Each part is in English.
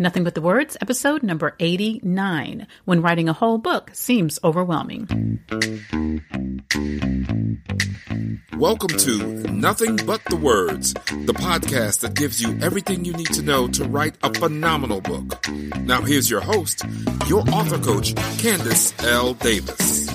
Nothing But the Words, episode number 89, When Writing a Whole Book Seems Overwhelming. Welcome to Nothing But the Words, the podcast that gives you everything you need to know to write a phenomenal book. Now here's your host, your author coach, Candace L. Davis.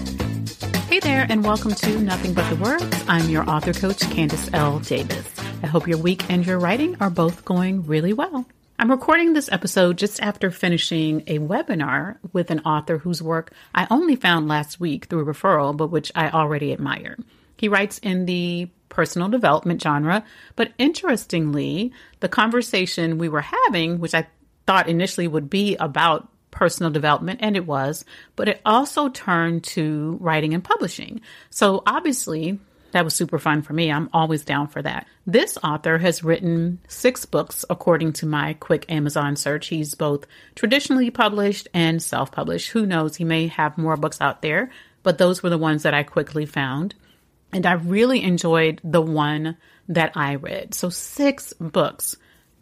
Hey there, and welcome to Nothing But the Words. I'm your author coach, Candace L. Davis. I hope your week and your writing are both going really well. I'm recording this episode just after finishing a webinar with an author whose work I only found last week through a referral, but which I already admire. He writes in the personal development genre, but interestingly, the conversation we were having, which I thought initially would be about personal development, and it was, but it also turned to writing and publishing. So obviously, that was super fun for me. I'm always down for that. This author has written 6 books, according to my quick Amazon search. He's both traditionally published and self-published. Who knows? He may have more books out there, but those were the ones that I quickly found. And I really enjoyed the one that I read. So 6 books.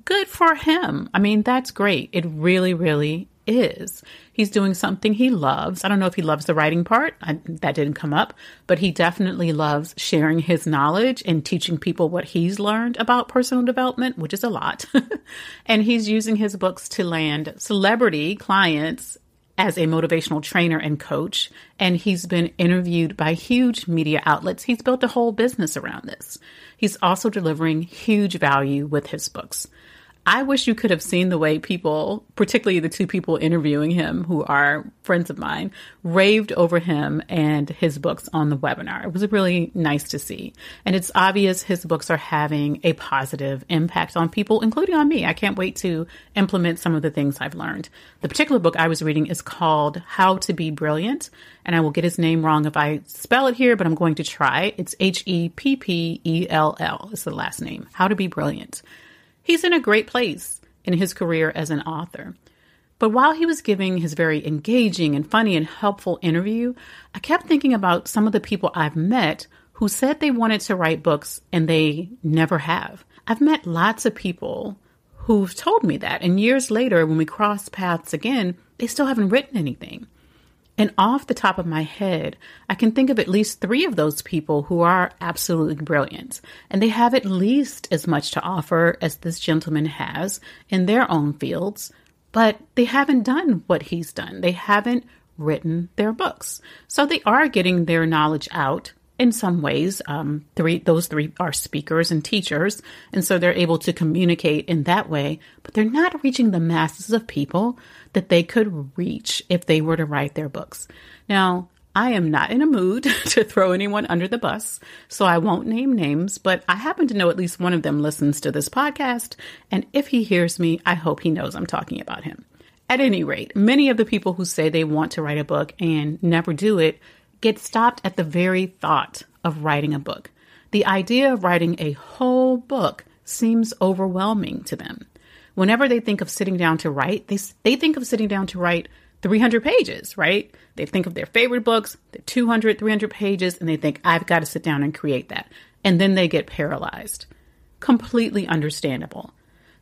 Good for him. I mean, that's great. It really, really is. He's doing something he loves. I don't know if he loves the writing part. That didn't come up, but he definitely loves sharing his knowledge and teaching people what he's learned about personal development, which is a lot. And he's using his books to land celebrity clients as a motivational trainer and coach. And he's been interviewed by huge media outlets. He's built a whole business around this. He's also delivering huge value with his books. I wish you could have seen the way people, particularly the 2 people interviewing him who are friends of mine, raved over him and his books on the webinar. It was really nice to see. And it's obvious his books are having a positive impact on people, including on me. I can't wait to implement some of the things I've learned. The particular book I was reading is called How to Be Brilliant. And I will get his name wrong if I spell it here, but I'm going to try. It's Heppell is the last name. How to Be Brilliant. He's in a great place in his career as an author. But while he was giving his very engaging and funny and helpful interview, I kept thinking about some of the people I've met who said they wanted to write books and they never have. I've met lots of people who've told me that. And years later, when we cross paths again, they still haven't written anything. And off the top of my head, I can think of at least 3 of those people who are absolutely brilliant. And they have at least as much to offer as this gentleman has in their own fields, but they haven't done what he's done. They haven't written their books. So they are getting their knowledge out in some ways. Those 3 are speakers and teachers, and so they're able to communicate in that way, but they're not reaching the masses of people that they could reach if they were to write their books. Now, I am not in a mood to throw anyone under the bus, so I won't name names, but I happen to know at least one of them listens to this podcast, and if he hears me, I hope he knows I'm talking about him. At any rate, many of the people who say they want to write a book and never do it get stopped at the very thought of writing a book. The idea of writing a whole book seems overwhelming to them. Whenever they think of sitting down to write, they think of sitting down to write 300 pages, right? They think of their favorite books, they're 200, 300 pages, and they think, I've got to sit down and create that. And then they get paralyzed. Completely understandable.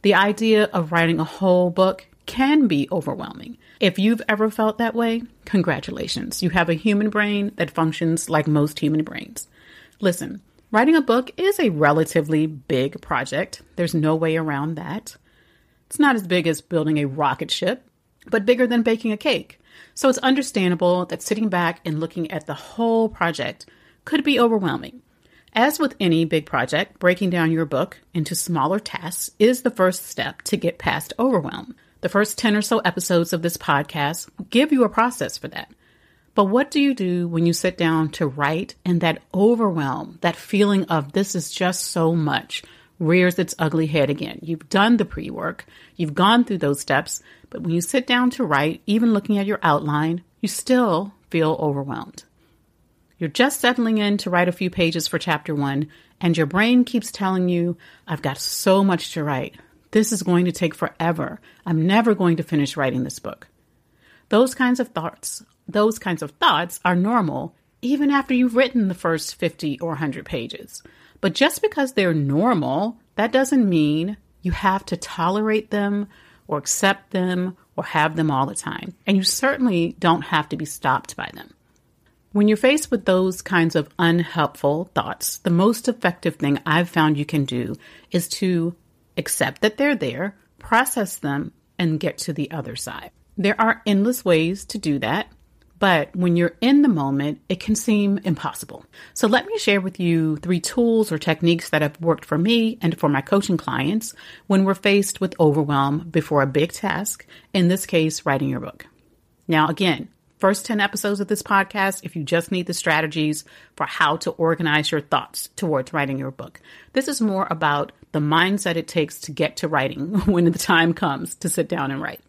The idea of writing a whole book can be overwhelming. If you've ever felt that way, congratulations. You have a human brain that functions like most human brains. Listen, writing a book is a relatively big project. There's no way around that. It's not as big as building a rocket ship, but bigger than baking a cake. So it's understandable that sitting back and looking at the whole project could be overwhelming. As with any big project, breaking down your book into smaller tasks is the first step to get past overwhelm. The first 10 or so episodes of this podcast give you a process for that. But what do you do when you sit down to write and that overwhelm, that feeling of this is just so much, rears its ugly head again? You've done the pre-work, you've gone through those steps, but when you sit down to write, even looking at your outline, you still feel overwhelmed. You're just settling in to write a few pages for chapter 1, and your brain keeps telling you, I've got so much to write. This is going to take forever. I'm never going to finish writing this book. Those kinds of thoughts are normal even after you've written the first 50 or 100 pages. But just because they're normal, that doesn't mean you have to tolerate them or accept them or have them all the time. And you certainly don't have to be stopped by them. When you're faced with those kinds of unhelpful thoughts, the most effective thing I've found you can do is to accept that they're there, process them, and get to the other side. There are endless ways to do that, but when you're in the moment, it can seem impossible. So let me share with you 3 tools or techniques that have worked for me and for my coaching clients when we're faced with overwhelm before a big task, in this case, writing your book. Now, again, first 10 episodes of this podcast, if you just need the strategies for how to organize your thoughts towards writing your book. This is more about the mindset it takes to get to writing when the time comes to sit down and write.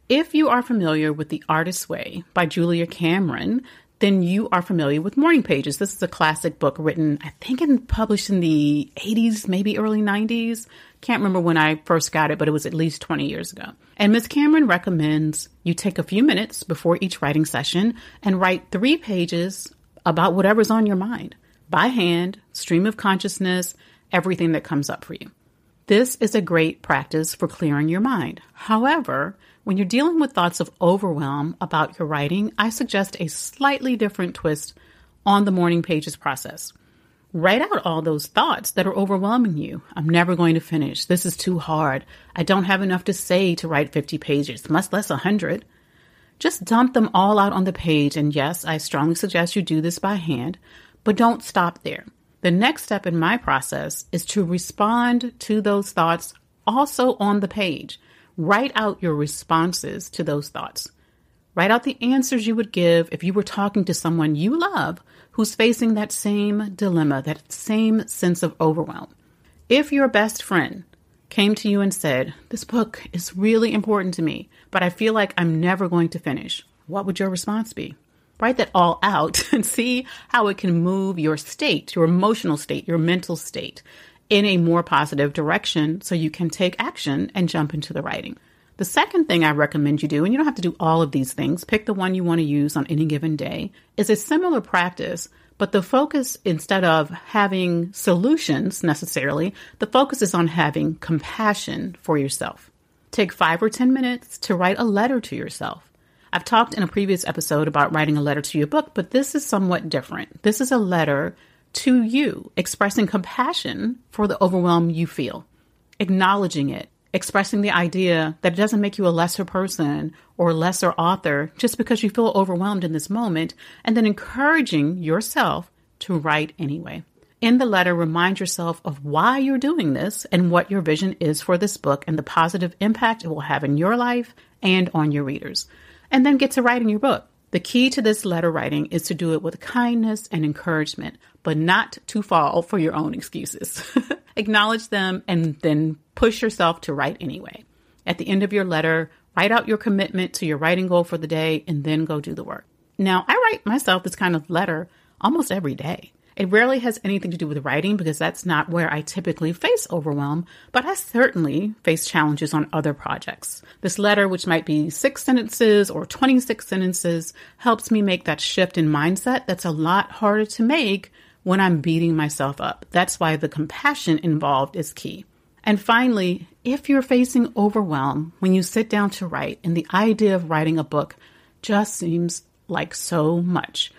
If you are familiar with The Artist's Way by Julia Cameron, then you are familiar with Morning Pages. This is a classic book written, I think, and published in the 80s, maybe early 90s. Can't remember when I first got it, but it was at least 20 years ago. And Ms. Cameron recommends you take a few minutes before each writing session and write 3 pages about whatever's on your mind, by hand, stream of consciousness, everything that comes up for you. This is a great practice for clearing your mind. However, when you're dealing with thoughts of overwhelm about your writing, I suggest a slightly different twist on the Morning Pages process. Write out all those thoughts that are overwhelming you. I'm never going to finish. This is too hard. I don't have enough to say to write 50 pages, much less 100. Just dump them all out on the page. And yes, I strongly suggest you do this by hand, but don't stop there. The next step in my process is to respond to those thoughts also on the page. Write out your responses to those thoughts. Write out the answers you would give if you were talking to someone you love who's facing that same dilemma, that same sense of overwhelm. If your best friend came to you and said, "This book is really important to me, but I feel like I'm never going to finish," what would your response be? Write that all out and see how it can move your state, your emotional state, your mental state in a more positive direction so you can take action and jump into the writing. The second thing I recommend you do, and you don't have to do all of these things, pick the one you want to use on any given day, is a similar practice, but the focus, instead of having solutions necessarily, the focus is on having compassion for yourself. Take 5 or 10 minutes to write a letter to yourself. I've talked in a previous episode about writing a letter to your book, but this is somewhat different. This is a letter to you, expressing compassion for the overwhelm you feel, acknowledging it, expressing the idea that it doesn't make you a lesser person or lesser author just because you feel overwhelmed in this moment, and then encouraging yourself to write anyway. In the letter, remind yourself of why you're doing this and what your vision is for this book and the positive impact it will have in your life and on your readers. And then get to writing your book. The key to this letter writing is to do it with kindness and encouragement, but not to fall for your own excuses. Acknowledge them and then push yourself to write anyway. At the end of your letter, write out your commitment to your writing goal for the day and then go do the work. Now, I write myself this kind of letter almost every day. It rarely has anything to do with writing because that's not where I typically face overwhelm, but I certainly face challenges on other projects. This letter, which might be 6 sentences or 26 sentences, helps me make that shift in mindset that's a lot harder to make when I'm beating myself up. That's why the compassion involved is key. And finally, if you're facing overwhelm when you sit down to write and the idea of writing a book just seems like so much,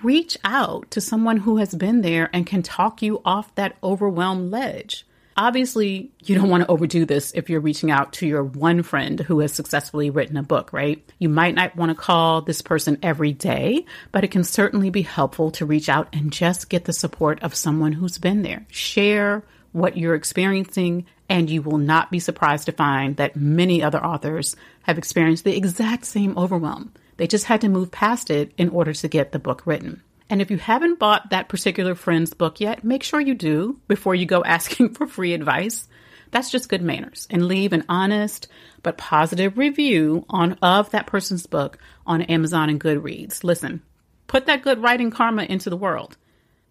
reach out to someone who has been there and can talk you off that overwhelmed ledge. Obviously, you don't want to overdo this if you're reaching out to your one friend who has successfully written a book, right? You might not want to call this person every day, but it can certainly be helpful to reach out and just get the support of someone who's been there. Share what you're experiencing, and you will not be surprised to find that many other authors have experienced the exact same overwhelm. They just had to move past it in order to get the book written. And if you haven't bought that particular friend's book yet, make sure you do before you go asking for free advice. That's just good manners. And leave an honest but positive review of that person's book on Amazon and Goodreads. Listen, put that good writing karma into the world.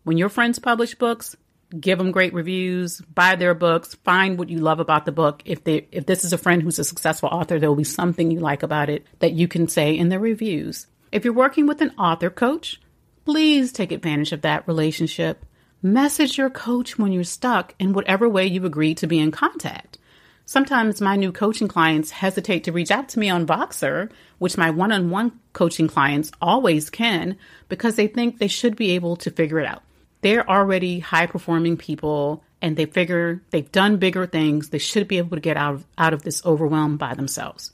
When your friends publish books, give them great reviews, buy their books, find what you love about the book. If this is a friend who's a successful author, there will be something you like about it that you can say in the reviews. If you're working with an author coach, please take advantage of that relationship. Message your coach when you're stuck in whatever way you've agreed to be in contact. Sometimes my new coaching clients hesitate to reach out to me on Voxer, which my one-on-one coaching clients always can, because they think they should be able to figure it out. They're already high-performing people, and they figure they've done bigger things. They should be able to get out of this overwhelm by themselves.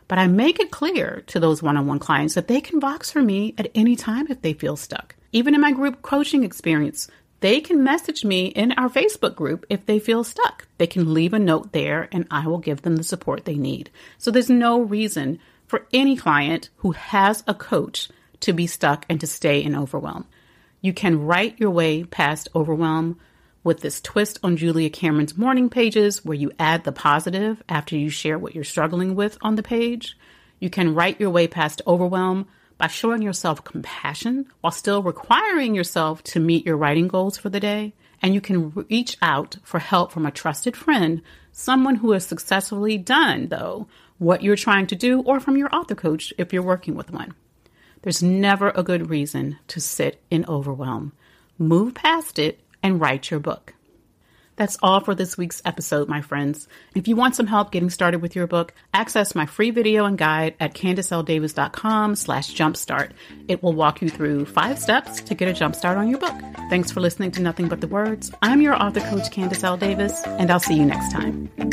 But I make it clear to those one-on-one clients that they can Voxer me at any time if they feel stuck. Even in my group coaching experience, they can message me in our Facebook group if they feel stuck. They can leave a note there and I will give them the support they need. So there's no reason for any client who has a coach to be stuck and to stay in overwhelm. You can write your way past overwhelm with this twist on Julia Cameron's morning pages where you add the positive after you share what you're struggling with on the page. You can write your way past overwhelm by showing yourself compassion while still requiring yourself to meet your writing goals for the day. And you can reach out for help from a trusted friend, someone who has successfully done, though, what you're trying to do, or from your author coach if you're working with one. There's never a good reason to sit in overwhelm. Move past it and write your book. That's all for this week's episode, my friends. If you want some help getting started with your book, access my free video and guide at CandiceLDavis.com/jumpstart. It will walk you through 5 steps to get a jumpstart on your book. Thanks for listening to Nothing But the Words. I'm your author coach, Candice L. Davis, and I'll see you next time.